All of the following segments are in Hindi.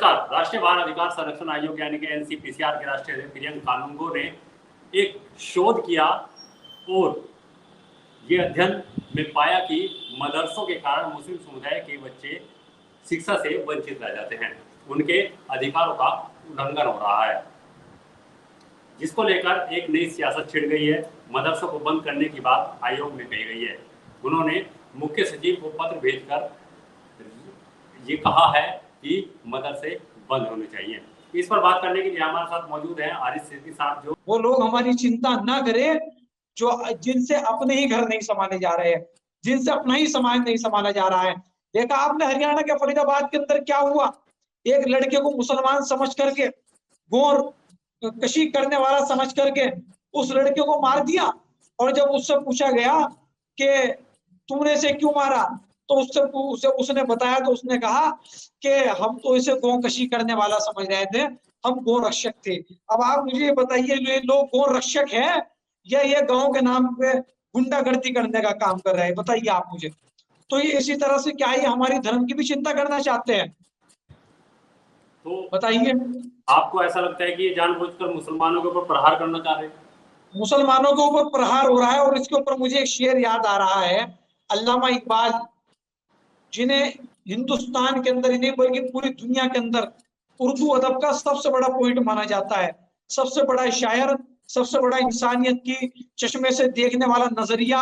नमस्कार। राष्ट्रीय बाल अधिकार संरक्षण आयोग यानी कि एनसीपीसीआर के राष्ट्रीय अध्यक्ष प्रियंक कानूनगो ने एक शोध किया और ये अध्ययन में पाया कि मदरसों के कारण मुस्लिम समुदाय के बच्चे शिक्षा से वंचित रह जाते हैं, उनके अधिकारों का उल्लंघन हो रहा है, जिसको लेकर एक नई सियासत छिड़ गई है। मदरसों को बंद करने की बात आयोग में कही गई है। उन्होंने मुख्य सचिव को पत्र भेजकर ये कहा है कि मदरसे बंद होने चाहिए। इस पर बात करने के लिए हमारे साथ मौजूद हैं आरिफ सिद्दीकी साहब। जो वो लोग हमारी चिंता ना करें जो जिनसे अपने ही घर नहीं संभाले जा रहे हैं, जिनसे अपना ही समाज नहीं संभाला जा रहा है। देखा आपने हरियाणा के फरीदाबाद के अंदर क्या हुआ, एक लड़के को मुसलमान समझ करके, गोर कशी करने वाला समझ करके उस लड़के को मार दिया। और जब उससे पूछा गया कि तुमने इसे क्यों मारा, तो उसने बताया, तो उसने कहा कि हम तो इसे गौकशी करने वाला समझ रहे थे, हम गौ रक्षक थे। अब आप मुझे ये बताइए, ये लोग गौ रक्षक है या ये गांव के नाम पे गुंडागर्दी करने का काम कर रहे हैं? बताइए आप मुझे। तो ये इसी तरह से क्या ये हमारी धर्म की भी चिंता करना चाहते हैं? तो बताइए, आपको ऐसा लगता है कि ये जानबूझकर मुसलमानों के ऊपर प्रहार करना चाह रहे हैं? मुसलमानों के ऊपर प्रहार हो रहा है। और इसके ऊपर मुझे एक शेर याद आ रहा है, अल्लामा इकबाल, जिन्हें हिंदुस्तान के अंदर ही नहीं बल्कि पूरी दुनिया के अंदर उर्दू अदब का सबसे बड़ा पॉइंट माना जाता है, सबसे बड़ा शायर, सबसे बड़ा इंसानियत की चश्मे से देखने वाला नजरिया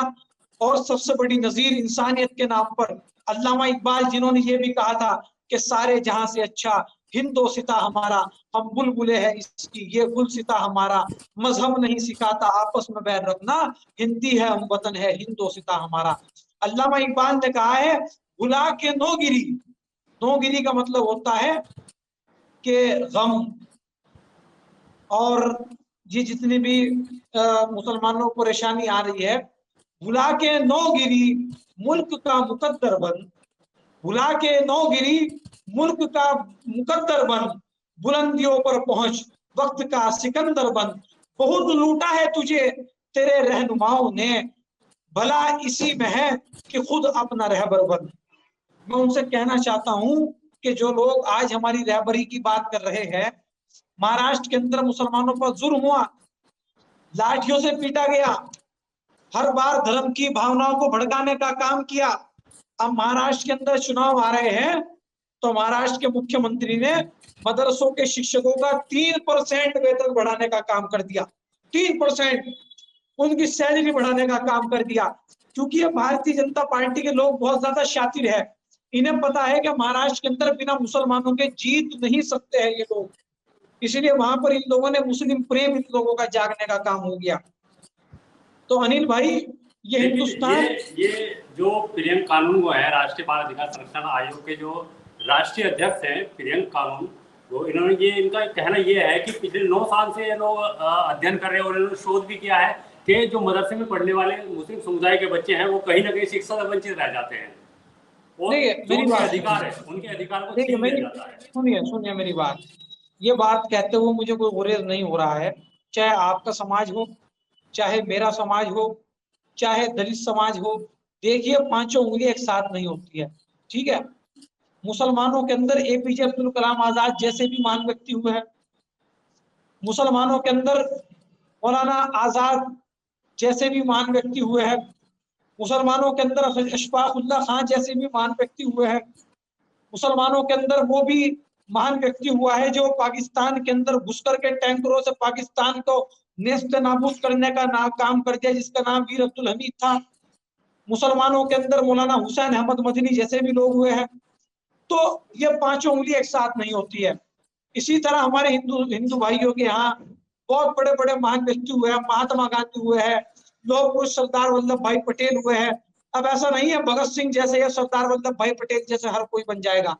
और सबसे बड़ी नजीर इंसानियत के नाम पर अल्लामा इकबाल, जिन्होंने ये भी कहा था कि सारे जहां से अच्छा हिंदोसिता हमारा, हम बुलबुले हैं इसकी ये गुलसिता हमारा, मजहब नहीं सिखाता आपस में बैर रखना, हिंदी है हम वतन है हिंदोसिता हमारा। अल्लामा इकबाल ने कहा है, भुला के नौगिरी, नौगिरी का मतलब होता है कि गम। और ये जितनी भी मुसलमानों को परेशानी आ रही है, भुला के नौगिरी मुल्क का मुकद्दर बन, भुला के नौगिरी मुल्क का मुकद्दर बन, बुलंदियों पर पहुंच वक्त का सिकंदर बन, बहुत लूटा है तुझे तेरे रहनुमाओं ने, भला इसी में है कि खुद अपना रहबर बन। मैं उनसे कहना चाहता हूं कि जो लोग आज हमारी रहबरी की बात कर रहे हैं, महाराष्ट्र के अंदर मुसलमानों पर जुल्म हुआ, लाठियों से पीटा गया, हर बार धर्म की भावनाओं को भड़काने का काम किया। अब महाराष्ट्र के अंदर चुनाव आ रहे हैं, तो महाराष्ट्र के मुख्यमंत्री ने मदरसों के शिक्षकों का 3% वेतन बढ़ाने का काम कर दिया। 3% उनकी सैलरी बढ़ाने का काम कर दिया, क्योंकि ये भारतीय जनता पार्टी के लोग बहुत ज्यादा शातिर है। इन्हें पता है कि महाराष्ट्र के अंदर बिना मुसलमानों के जीत नहीं सकते हैं ये लोग, इसलिए वहां पर इन लोगों ने मुस्लिम प्रेम इन लोगों का जागने का काम हो गया। तो अनिल भाई, ये हिंदुस्तान, ये जो प्रियंक कानूनगो है, राष्ट्रीय बाल अधिकार संरक्षण आयोग के जो राष्ट्रीय अध्यक्ष हैं प्रियंक कानूनगो, इन्होंने ये, इनका कहना ये है कि पिछले 9 साल से ये लोग अध्ययन कर रहे हैं और इन्होंने शोध भी किया है कि जो मदरसे में पढ़ने वाले मुस्लिम समुदाय के बच्चे हैं वो कहीं ना कहीं शिक्षा से वंचित रह जाते हैं और जो उनके अधिकार है उनके अधिकार को छीन लिया जाता है। सुनिए मेरी बात, ये बात कहते हुए मुझे कोई गुरेज नहीं हो रहा है। चाहे आपका समाज हो, चाहे मेरा समाज हो, चाहे दलित समाज हो, देखिए पांचों उंगलियां एक साथ नहीं होती है, ठीक है? मुसलमानों के अंदर एपीजे अब्दुल कलाम आजाद जैसे भी महान व्यक्ति हुए हैं, मुसलमानों के अंदर मौलाना आजाद जैसे भी महान व्यक्ति हुए हैं, मुसलमानों के अंदर अशफाक उल्लाह खान जैसे भी महान व्यक्ति हुए हैं, मुसलमानों के अंदर वो भी महान व्यक्ति हुआ है जो पाकिस्तान के अंदर घुस करके टैंकरों से पाकिस्तान को नेस्त नाबूद करने का काम कर दिया, जिसका नाम वीर अब्दुल हमीद था। मुसलमानों के अंदर मौलाना हुसैन अहमद मदनी जैसे भी लोग हुए हैं। तो ये पांचों उंगली एक साथ नहीं होती है। इसी तरह हमारे हिंदू भाइयों के यहाँ बहुत बड़े बड़े महान व्यक्ति हुए हैं, महात्मा गांधी हुए हैं, लौह पुरुष सरदार वल्लभ भाई पटेल हुए हैं। अब ऐसा नहीं है भगत सिंह जैसे या सरदार वल्लभ भाई पटेल जैसे हर कोई बन जाएगा।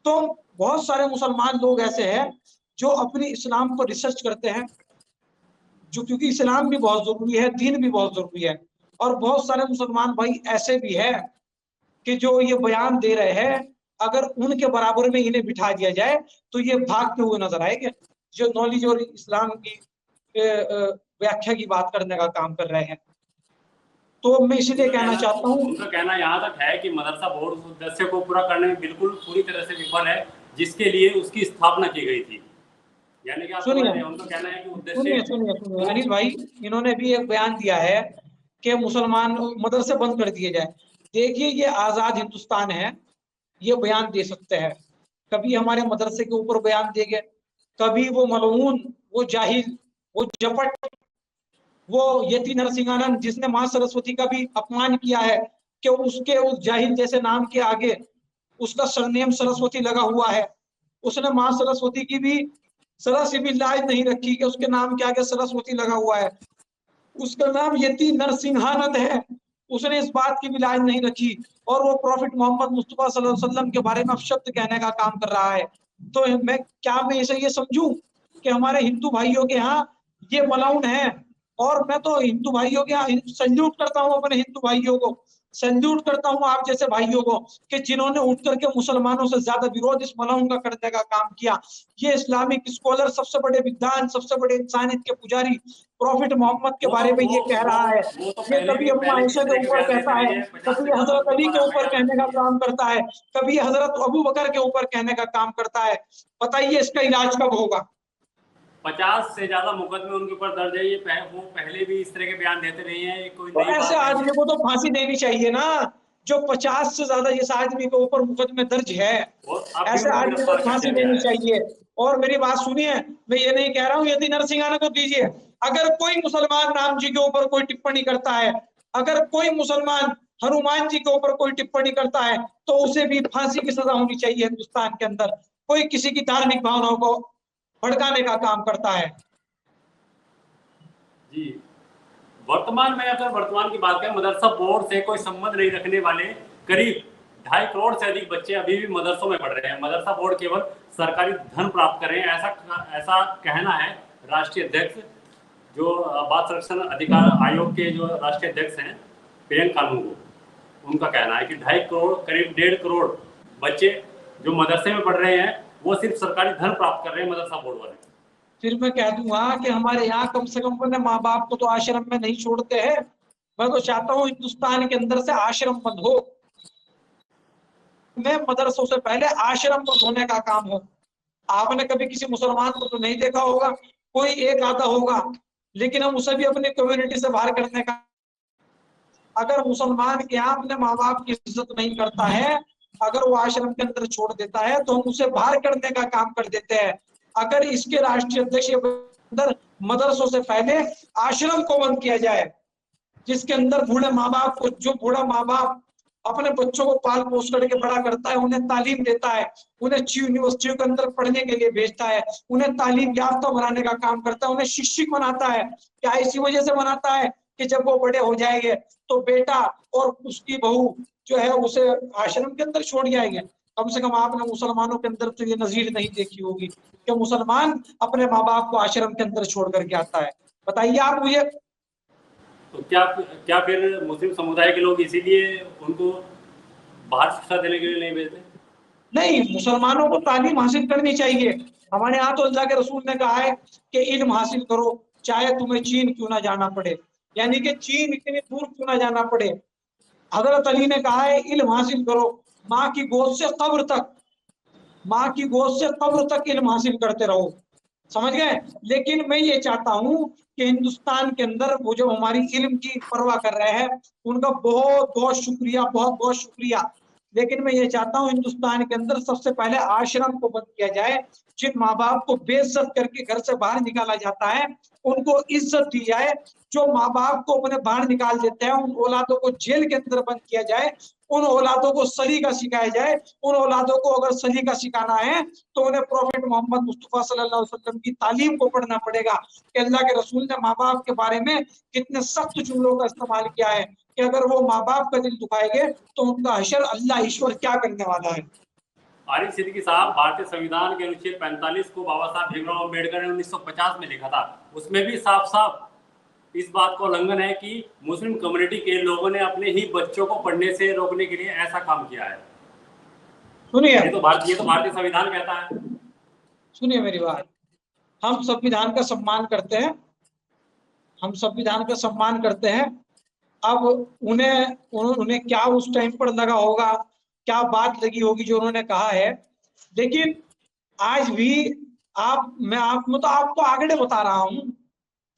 तो बहुत सारे मुसलमान लोग ऐसे हैं जो अपनी इस्लाम पर रिसर्च करते हैं, जो, क्योंकि इस्लाम भी बहुत जरूरी है, दीन भी बहुत जरूरी है। और बहुत सारे मुसलमान भाई ऐसे भी है कि जो ये बयान दे रहे हैं, अगर उनके बराबर में इन्हें बिठा दिया जाए तो ये भागते हुए नजर आएंगे, जो नॉलेज और इस्लाम की व्याख्या की बात करने का काम कर रहे हैं। तो मैं इसीलिए कहना चाहता हूँ, उनका कहना यहाँ तक है कि मदरसा बोर्ड उस उद्देश्य को पूरा करने में बिल्कुल पूरी तरह से विफल है जिसके लिए उसकी स्थापना की गई थी। यानी कि आप समझ सुनिए रहे हैं, उनका कहना है कि सुनिए उद्देश्य सुनिए सुनिए अनिल भाई, इन्होंने भी एक बयान दिया है कि मुसलमान मदरसे बंद कर दिए जाए। देखिए, ये आजाद हिंदुस्तान है, ये बयान दे सकते हैं। कभी हमारे मदरसे के ऊपर बयान देंगे, कभी वो मलऊन, वो जाहिल, वो जपट, वो यति नरसिंहानंद जिसने मां सरस्वती का भी अपमान किया है, कि उसके उस जाहिल जैसे नाम के आगे उसका सरनेम सरस्वती लगा हुआ है। उसने मां सरस्वती की भी जरा सी भी लाज नहीं रखी कि उसके नाम के आगे सरस्वती लगा हुआ है। उसका नाम यति नरसिंहानंद है, उसने इस बात की भी लाज नहीं रखी, और वो प्रॉफिट मोहम्मद मुस्तफा सल्लल्लाहु अलैहि वसल्लम के बारे में अपशब्द कहने का काम कर रहा है। तो मैं इसे ये समझूं कि हमारे हिंदू भाइयों के यहाँ ये मलाउन है? और मैं तो हिंदू भाइयों के यहाँ सल्यूट करता हूँ, अपने हिंदू भाइयों को सल्यूट करता हूँ, आप जैसे भाइयों को, कि जिन्होंने उठ करके मुसलमानों से ज्यादा विरोध इस मलाउन का करने का काम किया। ये इस्लामिक स्कॉलर, सबसे बड़े विद्वान, सबसे बड़े इंसानियत के पुजारी प्रॉफिट मोहम्मद के बारे में ये कह रहा है। वो तो ये कभी अम्मा पहले भी आयशा इस के तरह के ऊपर बयान देते कहता है, रहे हैं। 50 कभी से ज्यादा हजरत उनके अली ऊपर के ऊपर एफआईआर कहने दर्ज का हुई है। काम करता है, कभी हजरत अबू बकर के ऊपर कहने का काम करता है। बताइए इसका इलाज कब होगा? 50 से ज्यादा मुकदमे उनके ऊपर दर्ज है। वो पहले भी इस तरह के बयान देते रहे हैं, ये कोई तो नई ऐसे बात नहीं आदमी है। को तो फांसी देनी चाहिए ना, जो 50 से ज्यादा जिस आदमी के ऊपर मुकदमे दर्ज है, और अब भी ऐसे उनको आदमी को गिरफ्तार कर फांसी दिया गया देनी है। चाहिए। और मेरी बात सुनिए, मैं ये नहीं कह रहा हूँ यदि नरसिंहाना को दीजिए। अगर कोई मुसलमान राम जी के ऊपर कोई टिप्पणी करता है, अगर कोई मुसलमान हनुमान जी के ऊपर कोई टिप्पणी करता है, तो उसे भी फांसी की सजा होनी चाहिए हिंदुस्तान के अंदर। कोई किसी की धार्मिक भावनाओं को भड़काने का काम करता है। जी, वर्तमान में अगर वर्तमान की बात करें, मदरसा बोर्ड से कोई संबंध नहीं रखने वाले करीब 2.5 करोड़ से अधिक बच्चे अभी भी मदरसों में पढ़ रहे हैं। मदरसा बोर्ड केवल सरकारी धन प्राप्त कर रहे हैं, ऐसा कहना है राष्ट्रीय अध्यक्ष, जो बाल संरक्षण अधिकार आयोग के जो राष्ट्रीय अध्यक्ष हैं प्रियंक कानूनगो, उनका कहना है कि 2.5 करोड़, करीब 1.5 करोड़ बच्चे जो मदरसे में पढ़ रहे हैं, वो सिर्फ सरकारी धन प्राप्त कर रहे हैं मदरसा बोर्ड वाले। फिर मैं कह दूंगा कि हमारे यहाँ कम से कम अपने माँ बाप को तो आश्रम में नहीं छोड़ते हैं। मैं तो चाहता हूँ हिंदुस्तान के अंदर से आश्रम बंद हो, में मदरसों से पहले आश्रम बंद होने का काम हो। आपने कभी किसी मुसलमान को तो नहीं देखा होगा, कोई एक आधा होगा, लेकिन हम उसे भी अपनी कम्युनिटी से बाहर करने का। अगर मुसलमान के यहाँ अपने माँ बाप की इज्जत नहीं करता है, अगर वो आश्रम के अंदर छोड़ देता है, तो हम उसे बाहर करने का काम कर देते हैं। अगर इसके राष्ट्रीय अध्यक्ष अंदर मदरसों से पहले आश्रम को बंद किया जाए, जिसके अंदर बूढ़े माँ बाप को, जो बूढ़ा माँ बाप अपने बच्चों को पाल पोस करके बड़ा करता है, उन्हें तालीम देता है, उन्हें यूनिवर्सिटियों के अंदर पढ़ने के लिए भेजता है, उन्हें तालीम याफ्ता बनाने का काम करता है, उन्हें शिक्षक बनाता है। क्या इसी वजह से बनाता है कि जब वो बड़े हो जाएंगे तो बेटा और उसकी बहू जो है उसे आश्रम के अंदर छोड़ जाएंगे? कम से कम आपने मुसलमानों के अंदर तो ये नजीर नहीं देखी होगी कि मुसलमान अपने माँ बाप को आश्रम के अंदर छोड़ करके आता है। बताइए आप मुझे। तो क्या फिर मुस्लिम समुदाय के लोग इसीलिए उनको बाहर शिक्षा देने के लिए नहीं भेजते? नहीं, मुसलमानों को तालीम हासिल करनी चाहिए। हमारे यहाँ तो अल्लाह के रसूल ने कहा है कि इल्म हासिल करो, चाहे तुम्हें चीन क्यों ना जाना पड़े, यानी कि चीन इतनी दूर क्यों ना जाना पड़े। हजरत अली ने कहा है इल्म हासिल करो, माँ की गोद से कब्र तक, माँ की गोद से कब्र तक इल्म हासिल करते रहो। समझ गए? लेकिन मैं ये चाहता हूँ कि हिंदुस्तान के अंदर वो जो हमारी इल्म की परवाह कर रहे हैं, उनका बहुत बहुत शुक्रिया, बहुत बहुत शुक्रिया। लेकिन मैं ये चाहता हूँ हिंदुस्तान के अंदर सबसे पहले आश्रम को बंद किया जाए। जिन माँ बाप को बेइज्जत करके घर से बाहर निकाला जाता है, उनको इज्जत दी जाए। जो माँ बाप को अपने बाहर निकाल देते हैं, उन औलादों को जेल के अंदर बंद किया जाए, उन औलादों को सलीका सिखाया जाए। उन औलादों को अगर सलीका सिखाना है तो उन्हें प्रॉफिट मोहम्मद मुस्तफा सल्लल्लाहु अलैहि वसल्लम की तालीम को पढ़ना पड़ेगा कि अल्लाह के रसूल ने माँ बाप के बारे में कितने सख्त जुमलों का इस्तेमाल किया है, कि अगर वो माँ बाप का दिल दुखाएंगे तो उनका हशर अल्लाह ईश्वर क्या करने वाला है। आरिफ सिद्दीकी साहब, भारतीय संविधान के अनुच्छेद 45 को बाबा साहब भीमराव अम्बेडकर ने 1950 में लिखा था। उसमें भी साफ साफ इस बात का उल्लंघन है कि मुस्लिम कम्युनिटी के लोगों ने अपने ही बच्चों को पढ़ने से रोकने के लिए ऐसा काम किया है। सुनिए, ये तो भारतीय संविधान कहता है। सुनिए मेरी बात। हम संविधान का सम्मान करते हैं, हम संविधान का सम्मान करते हैं। अब उन्हें उन्हें क्या उस टाइम पर लगा होगा, क्या बात लगी होगी जो उन्होंने कहा है, लेकिन आज भी मैं तो आपको आंकड़े बता रहा हूं,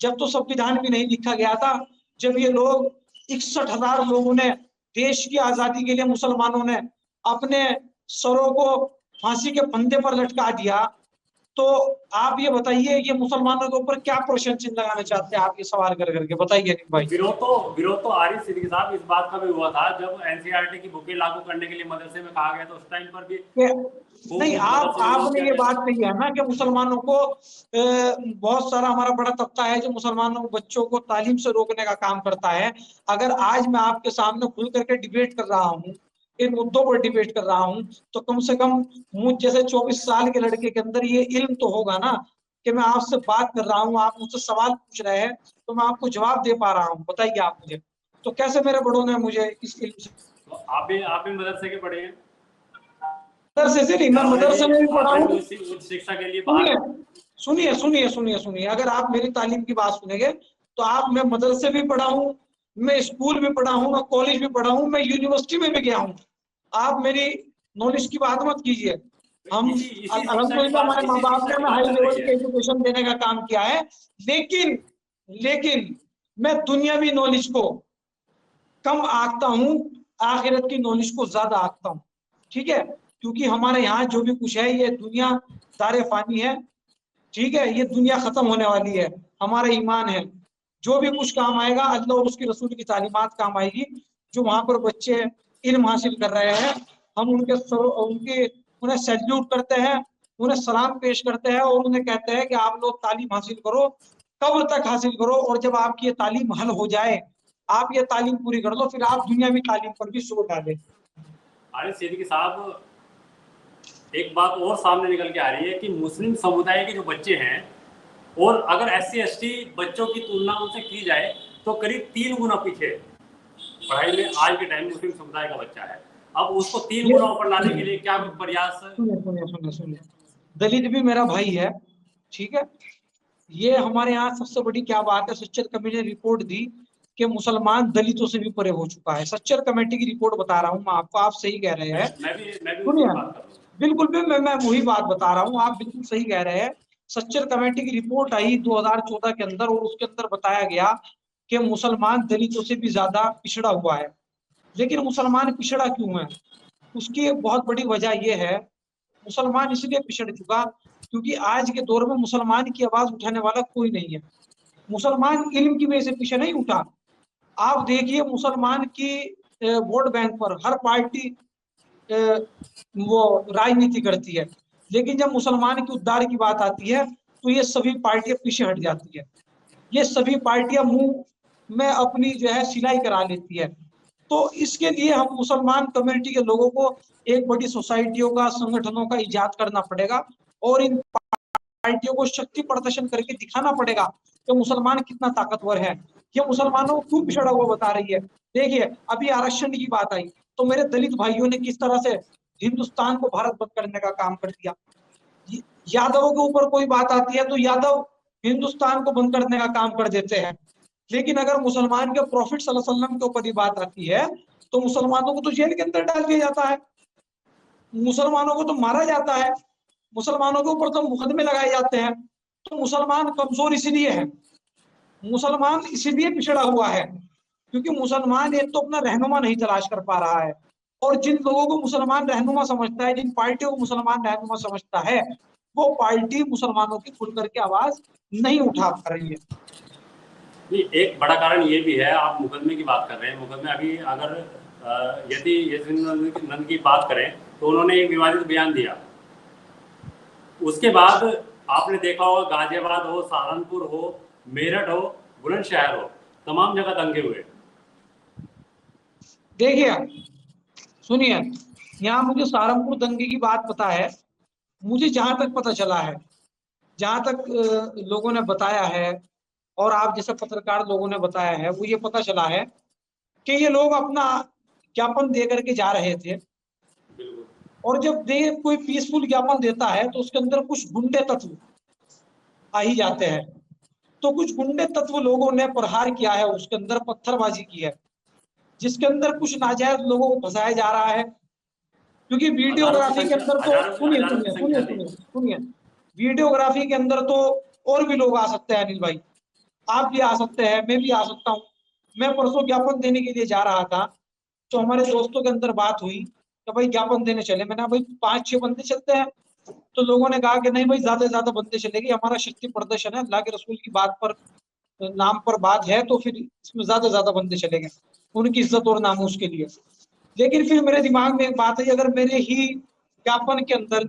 जब तो संविधान भी नहीं लिखा गया था, जब ये लोग 61,000 लोगों ने देश की आजादी के लिए मुसलमानों ने अपने सरों को फांसी के फंदे पर लटका दिया, तो आप ये बताइए ये मुसलमानों के ऊपर क्या प्रश्न चिन्ह लगाना चाहते हैं, आप ये सवाल कर करके बताइए नहीं तो भाई। विरोध तो आरिफ सिद्दीकी साहब इस बात का भी हुआ था जब एनसीईआरटी की बुकें लागू करने के लिए मदरसे में कहा गया था, उस टाइम पर भी नहीं, आपने ये बात कही है ना कि मुसलमानों को बहुत सारा हमारा बड़ा तबका है जो मुसलमानों बच्चों को तालीम से रोकने का काम करता है। अगर आज मैं आपके सामने खुल करके डिबेट कर रहा हूँ, इन मुद्दों पर डिबेट कर रहा हूँ, तो कम से कम मुझ जैसे 24 साल के लड़के के अंदर ये इल्म तो होगा ना कि मैं आपसे बात कर रहा हूँ, आप मुझसे सवाल पूछ रहे हैं तो मैं आपको जवाब दे पा रहा हूँ। बताइए आप मुझे, तो कैसे मेरे बड़ों ने मुझे इस इल्म से। तो आप भी मदरसे के पढ़े हैं, मदरसे से नहीं, मैं मदरसे में भी पढ़ा आपने हूँ। भी उच्च शिक्षा के लिए सुनिए बाहर। सुनिए सुनिए सुनिए सुनिए, अगर आप मेरी तालीम की बात सुनेंगे तो मैं मदरसे भी पढ़ा हूँ, मैं स्कूल भी पढ़ा हूँ, मैं कॉलेज भी पढ़ा हूँ, मैं यूनिवर्सिटी में भी गया हूँ। आप मेरी नॉलेज की बात मत कीजिए। हम इसी शिक्षा की अल्हम्दुलिल्लाह बात हमारे माँ इसी बाप शिक्षा ने की हमें बात हाई चल लेवल रही की है। एजुकेशन देने का काम किया है, लेकिन लेकिन मैं दुनियावी नॉलेज को कम आंकता हूँ, आखिरत की नॉलेज को ज्यादा आंकता हूँ। ठीक है, क्योंकि हमारे यहाँ जो भी कुछ है ये दुनिया दारे फानी है। ठीक है, ये दुनिया खत्म होने वाली है, हमारा ईमान है जो भी कुछ काम आएगा अल्लाह और उसके रसूल की तालीमात काम आएगी। जो वहां पर बच्चे इल्म हासिल कर रहे हैं, हम उन्हें सैल्यूट करते हैं, उन्हें सलाम पेश करते हैं और उन्हें कहते हैं कि आप लोग तालीम हासिल करो, कब्र तक हासिल करो, और जब आपकी ये तालीम हल हो जाए, आप ये तालीम पूरी कर लो, फिर आप दुनियावी तालीम पर भी जोर डालें। आरिफ सिद्दीकी साहब, एक बात और सामने निकल के आ रही है कि मुस्लिम समुदाय के जो बच्चे हैं, और अगर SC ST बच्चों की तुलना उनसे की जाए तो करीब 3 गुना पीछे पढ़ाई में आज के टाइम मुस्लिम समुदाय का बच्चा है। अब उसको 3 ये गुना ऊपर लाने के लिए क्या प्रयास। सुनिए सुनिए सुनिए सुनिए, दलित भी मेरा भाई है। ठीक है, ये हमारे यहाँ सबसे बड़ी क्या बात है, सच्चर कमेटी ने रिपोर्ट दी कि मुसलमान दलितों से भी परे हो चुका है। सच्चर कमेटी की रिपोर्ट बता रहा हूँ मैं आपको, आप सही कह रहे हैं। मैं भी उसी की सुनिए, बात कर रहा हूँ। बिल्कुल भी मैं वही बात बता रहा हूँ, आप बिल्कुल सही कह रहे हैं। सच्चर कमेटी की रिपोर्ट आई 2014 के अंदर, और उसके अंदर बताया गया कि मुसलमान दलितों से भी ज्यादा पिछड़ा हुआ है। लेकिन मुसलमान पिछड़ा क्यों है, उसकी एक बहुत बड़ी वजह यह है, मुसलमान इसलिए पिछड़ चुका क्योंकि आज के दौर में मुसलमान की आवाज उठाने वाला कोई नहीं है। मुसलमान इल्म की वजह से पीछे नहीं उठा। आप देखिए मुसलमान की वोट बैंक पर हर पार्टी वो राजनीति करती है, लेकिन जब मुसलमान की उद्धार की बात आती है तो ये सभी पार्टियां पीछे हट जाती है। ये सभी पार्टियां मुंह में अपनी जो है सिलाई करा लेती है। तो इसके लिए हम मुसलमान कम्युनिटी के लोगों को एक बड़ी सोसाइटियों का, संगठनों का इजाद करना पड़ेगा, और इन पार्टियों को शक्ति प्रदर्शन करके दिखाना पड़ेगा कि मुसलमान कितना ताकतवर है। ये मुसलमानों को क्यों पिछड़ा हुआ बता रही है। देखिए, अभी आरक्षण की बात आई तो मेरे दलित भाइयों ने किस तरह से हिंदुस्तान को भारत बंद करने का काम कर दिया। यादवों के ऊपर कोई बात आती है तो यादव हिंदुस्तान को बंद करने का काम कर देते हैं, लेकिन अगर मुसलमान के प्रॉफिट सल्लल्लाहु अलैहि वसल्लम के ऊपर ही बात आती है तो मुसलमानों को तो जेल के अंदर डाल दिया जाता है, मुसलमानों को तो मारा जाता है, मुसलमानों के ऊपर तो मुकदमे लगाए जाते हैं। तो मुसलमान कमजोर इसलिए है, मुसलमान इसलिए पिछड़ा हुआ है क्योंकि मुसलमान एक तो अपना रहनुमा नहीं तलाश कर पा रहा है, और जिन लोगों को मुसलमान रहनुमा समझता है, जिन पार्टियों को मुसलमान रहनुमा समझता है, वो पार्टी मुसलमानों की खुल करके आवाज नहीं उठा पा रही है। नहीं, एक बड़ा कारण ये भी है, आप मुकदमे की बात कर रहे हैं, मुकदमे अभी अगर यदि नंद की बात करें तो उन्होंने एक विवादित बयान दिया, उसके बाद आपने देखा होगा गाजियाबाद हो, सहारनपुर हो, मेरठ हो, बुलंदशहर हो, तमाम जगह दंगे हुए। देखिए सुनिए, यहाँ मुझे सहारनपुर दंगे की बात पता है। मुझे जहां तक पता चला है, जहां तक लोगों ने बताया है, और आप जैसे पत्रकार लोगों ने बताया है, वो ये पता चला है कि ये लोग अपना ज्ञापन दे करके जा रहे थे, और जब कोई पीसफुल ज्ञापन देता है तो उसके अंदर कुछ गुंडे तत्व आ ही जाते हैं। तो कुछ गुंडे तत्व लोगों ने प्रहार किया है, उसके अंदर पत्थरबाजी की है, जिसके अंदर कुछ नाजायज लोगों को फंसाया जा रहा है। क्योंकि वीडियोग्राफी के अंदर तो सुनिए, वीडियोग्राफी के अंदर तो और भी लोग आ सकते हैं अनिल भाई, आप भी आ सकते हैं, मैं भी आ सकता हूँ। मैं परसों ज्ञापन देने के लिए जा रहा था, तो हमारे दोस्तों के अंदर बात हुई कि भाई ज्ञापन देने चले। मैंने कहा भाई 5-6 बंदे चलते हैं, तो लोगों ने कहा कि नहीं भाई ज्यादा से ज्यादा बंदे चलेंगे, हमारा शक्ति प्रदर्शन है, अल्लाह के रसूल की बात पर नाम पर बात है, तो फिर इसमें ज्यादा से ज्यादा बंदे चलेंगे उनकी इज्जत और नामूस के लिए। लेकिन फिर मेरे दिमाग में एक बात है, अगर मेरे ही ज्ञापन के अंदर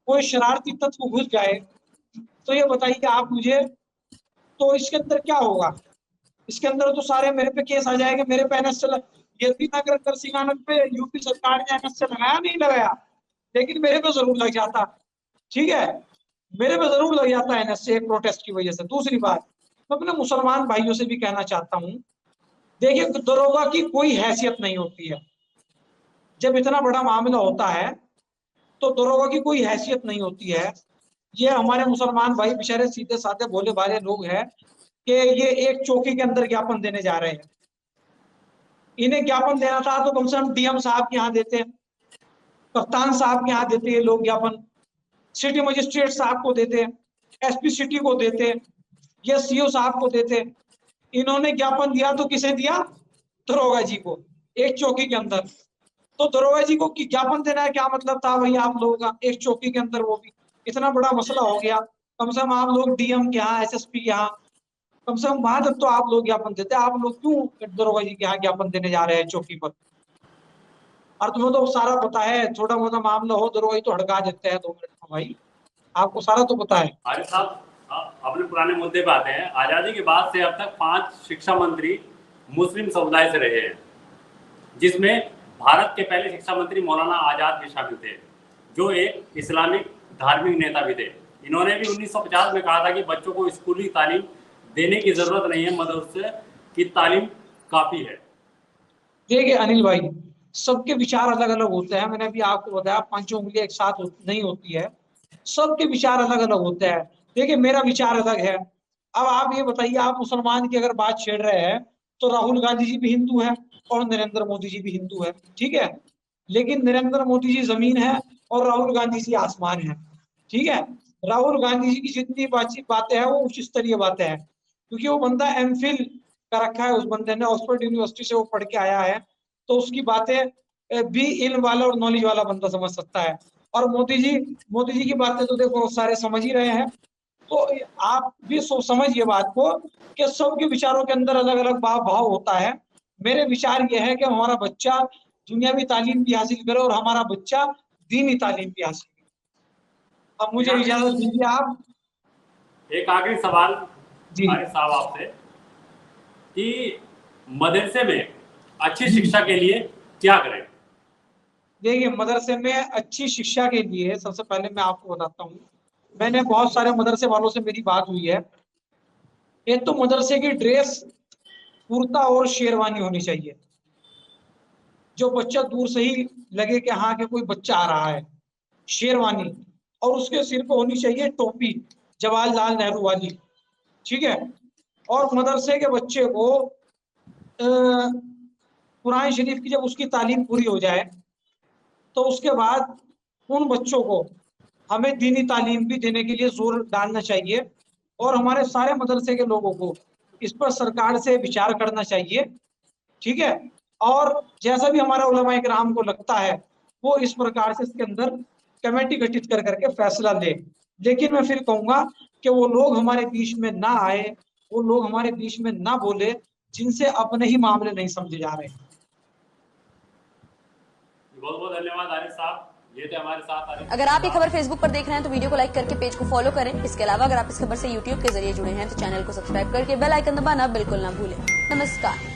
कोई शरारती तत्व घुस जाए, तो ये बताइए आप मुझे, तो इसके अंदर क्या होगा? इसके अंदर तो सारे मेरे पे केस आ जाएंगे, मेरे पे एनएस चला। यदि नगर तरसीगानक पे यूपी सरकार ने एनएस से लगाया, नहीं लगाया, लेकिन मेरे पे जरूर लग जाता। ठीक है, मेरे पे जरूर लग जाता एनएस से, एक प्रोटेस्ट की वजह से। दूसरी बात, मैं अपने मुसलमान भाइयों से भी कहना चाहता हूँ, देखिए दरोगा की कोई हैसियत नहीं होती है। जब इतना बड़ा मामला होता है तो दरोगा की कोई हैसियत नहीं होती है। ये हमारे मुसलमान भाई बेचारे सीधे साधे भोले भाले लोग हैं कि ये एक चौकी के अंदर ज्ञापन देने जा रहे हैं। इन्हें ज्ञापन देना था तो कम से कम डीएम साहब के यहाँ देते, कप्तान साहब के यहाँ देते ये लोग ज्ञापन, सिटी मजिस्ट्रेट साहब को देते, एसपी सिटी को देते, या सीओ साहब को देते। इन्होंने ज्ञापन दिया तो किसे दिया? दरोगा जी को, एक चौकी के अंदर। तो दरोगा जी को ज्ञापन देना है, क्या मतलब था भाई आप लोगों का, एक चौकी के अंदर, वो भी इतना बड़ा मसला हो गया। कम से कम आप लोग डीएम के यहाँ, एसएसपी के यहाँ, कम से कम वहां तक तो आप लोग ज्ञापन देते। आप लोग क्यों दरोगा जी के यहाँ ज्ञापन देने जा रहे हैं चौकी पर? और तुम्हें तो सारा पता है, छोटा मोटा मामला हो दरोगा जी तो हड़का देते हैं 2 मिनट में। भाई आपको सारा तो पता है। आरिफ साहब, अपने पुराने मुद्दे पे आते हैं। आजादी के बाद से अब तक 5 शिक्षा मंत्री मुस्लिम समुदाय से रहे हैं, जिसमें भारत के पहले शिक्षा मंत्री मौलाना आजाद भी शामिल थे, जो एक इस्लामिक धार्मिक नेता भी थे। इन्होंने भी 1950 में कहा था कि बच्चों को स्कूली तालीम देने की जरूरत नहीं है, मदरसे की तालीम काफी है। देखिए अनिल भाई, सबके विचार अलग अलग होते हैं। मैंने अभी आपको बताया 5 उंगलियां एक साथ नहीं होती है, सबके विचार अलग अलग होते हैं। देखिए मेरा विचार अलग है। अब आप ये बताइए, आप मुसलमान की अगर बात छेड़ रहे हैं, तो राहुल गांधी जी भी हिंदू है और नरेंद्र मोदी जी भी हिंदू है, ठीक है। लेकिन नरेंद्र मोदी जी जमीन है और राहुल गांधी जी आसमान है, ठीक है। राहुल गांधी जी की जितनी बातें हैं वो उच्च स्तरीय बातें हैं, क्योंकि वो बंदा एमफिल का रखा है, उस बंदे ने ऑक्सफोर्ड यूनिवर्सिटी से वो पढ़ के आया है, तो उसकी बातें भी इल्म वाला और नॉलेज वाला बंदा समझ सकता है। और मोदी जी की बातें तो देखो सारे समझ ही रहे हैं। तो आप भी समझिए बात को कि सबके विचारों के अंदर अलग अलग भाव होता है। मेरे विचार ये है कि हमारा बच्चा दुनियावी तालीम भी हासिल करे और हमारा बच्चा दीनी तालीम भी हासिल करे। अब मुझे इजाजत दीजिए आप। एक आखिरी सवाल जी आरिफ साहब आपसे, कि मदरसे में अच्छी शिक्षा के लिए क्या करें? देखिए मदरसे में अच्छी शिक्षा के लिए सबसे पहले मैं आपको बताता हूँ, मैंने बहुत सारे मदरसे वालों से मेरी बात हुई है। एक तो मदरसे की ड्रेस कुर्ता और शेरवानी होनी चाहिए, जो बच्चा दूर से ही लगे कि हाँ कि कोई बच्चा आ रहा है। शेरवानी, और उसके सिर पे होनी चाहिए टोपी जवाहरलाल नेहरू वाली, ठीक है। और मदरसे के बच्चे को कुरान शरीफ की जब उसकी तालीम पूरी हो जाए, तो उसके बाद उन बच्चों को हमें दीनी तालीम भी देने के लिए जोर डालना चाहिए। और हमारे सारे मदरसे के लोगों को इस पर सरकार से विचार करना चाहिए, ठीक है। और जैसा भी हमारा उलमा इकराम को लगता है, वो इस प्रकार से इसके अंदर कमेटी गठित कर करके फैसला ले। लेकिन मैं फिर कहूंगा कि वो लोग हमारे बीच में ना आए, वो लोग हमारे बीच में ना बोले जिनसे अपने ही मामले नहीं समझे जा रहे। बहुत बहुत धन्यवाद आरिफ साहब, ये थे हमारे साथ। अगर आप ये खबर फेसबुक पर देख रहे हैं तो वीडियो को लाइक करके पेज को फॉलो करें। इसके अलावा अगर आप इस खबर से यूट्यूब के जरिए जुड़े हैं तो चैनल को सब्सक्राइब करके बेल आइकन दबाना बिल्कुल ना भूलें। नमस्कार।